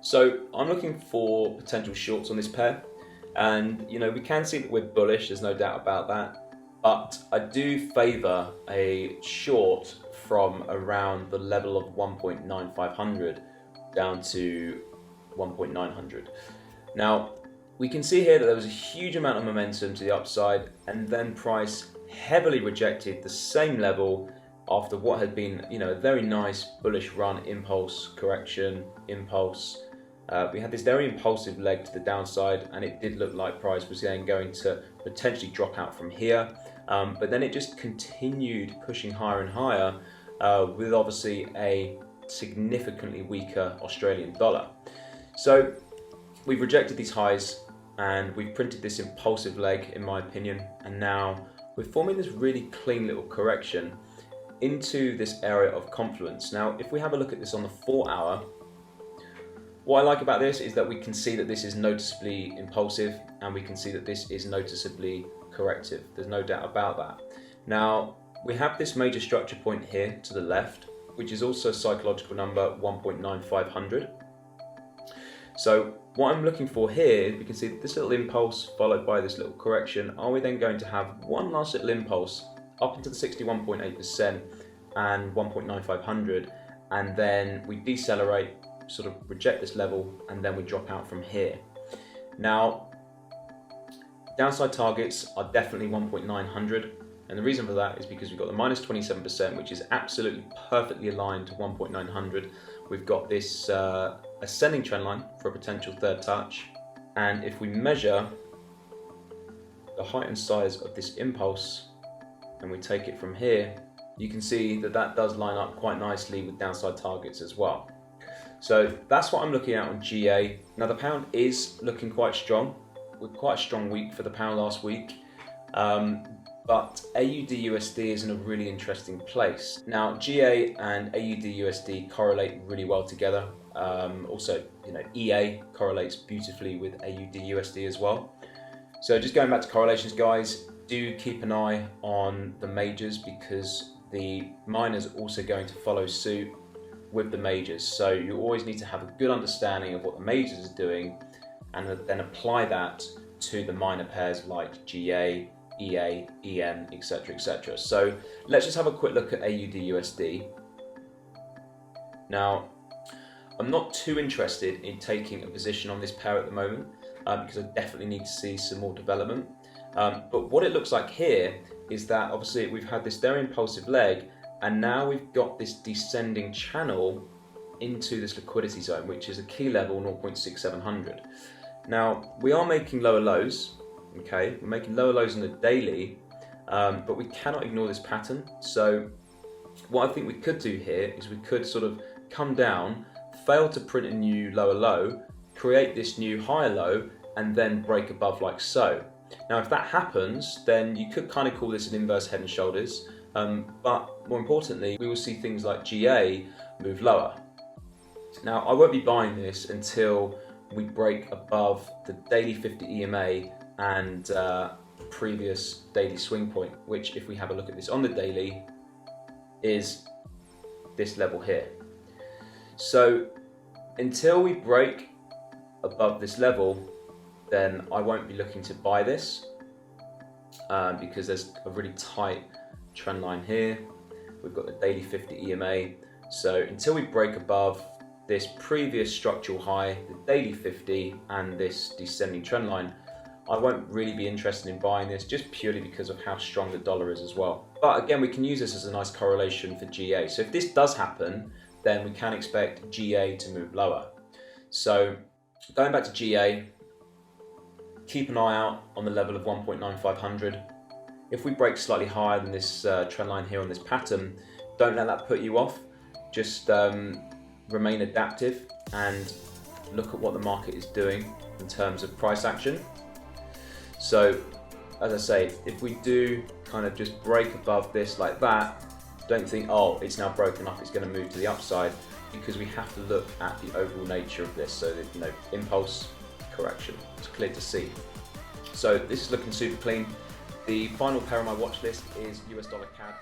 So I'm looking for potential shorts on this pair, and we can see that we're bullish, there's no doubt about that, but I do favour a short from around the level of 1.9500 down to 1.900. Now we can see here that there was a huge amount of momentum to the upside, and then price heavily rejected the same level after what had been a very nice bullish run, impulse, correction, impulse. We had this very impulsive leg to the downside, and it did look like price was then going to potentially drop out from here, but then it just continued pushing higher and higher with obviously a significantly weaker Australian dollar. So we've rejected these highs and we've printed this impulsive leg, in my opinion, and now we're forming this really clean little correction into this area of confluence. Now if we have a look at this on the 4 hour, what I like about this is that we can see that this is noticeably impulsive, and we can see that this is noticeably corrective. There's no doubt about that. Now we have this major structure point here to the left, which is also psychological number 1.9500. So what I'm looking for here, we can see this little impulse followed by this little correction. Are we then going to have one last little impulse up into the 61.8% and 1.9500, and then we decelerate, sort of reject this level, and then we drop out from here? Now downside targets are definitely 1.900, and the reason for that is because we've got the minus 27%, which is absolutely perfectly aligned to 1.900. We've got this ascending trend line for a potential third touch, and if we measure the height and size of this impulse and we take it from here, you can see that that does line up quite nicely with downside targets as well. So that's what I'm looking at on GA. Now the pound is looking quite strong. We're quite a strong week for the pound last week, but AUD USD is in a really interesting place. Now GA and AUD USD correlate really well together. Also, EA correlates beautifully with AUD USD as well. So just going back to correlations, guys, do keep an eye on the majors, because the minors are also going to follow suit with the majors. So you always need to have a good understanding of what the majors are doing, and then apply that to the minor pairs like GA, EA, EM, etc, etc. So let's just have a quick look at AUD USD. Now I'm not too interested in taking a position on this pair at the moment, because I definitely need to see some more development. But what it looks like here is that obviously we've had this very impulsive leg, and now we've got this descending channel into this liquidity zone, which is a key level 0.6700. Now we are making lower lows, okay, we're making lower lows on the daily, but we cannot ignore this pattern. So what I think we could do here is we could sort of come down, fail to print a new lower low, create this new higher low, and then break above like so. Now if that happens, then you could kind of call this an inverse head and shoulders, but more importantly, we will see things like GA move lower. Now I won't be buying this until we break above the daily 50 EMA and previous daily swing point, which, if we have a look at this on the daily, is this level here. So until we break above this level, then I won't be looking to buy this, because there's a really tight trend line here. We've got the daily 50 EMA. So until we break above this previous structural high, the daily 50, and this descending trend line, I won't really be interested in buying this, just purely because of how strong the dollar is as well. But again, we can use this as a nice correlation for GA. So if this does happen, then we can expect GA to move lower. So going back to GA, keep an eye out on the level of 1.9500. If we break slightly higher than this trend line here on this pattern, don't let that put you off. Just remain adaptive and look at what the market is doing in terms of price action. So as I say, if we do kind of just break above this like that, don't think, oh, it's now broken up, it's going to move to the upside, because we have to look at the overall nature of this. So that, impulse, correction, it's clear to see. So this is looking super clean. The final pair on my watch list is US dollar CAD.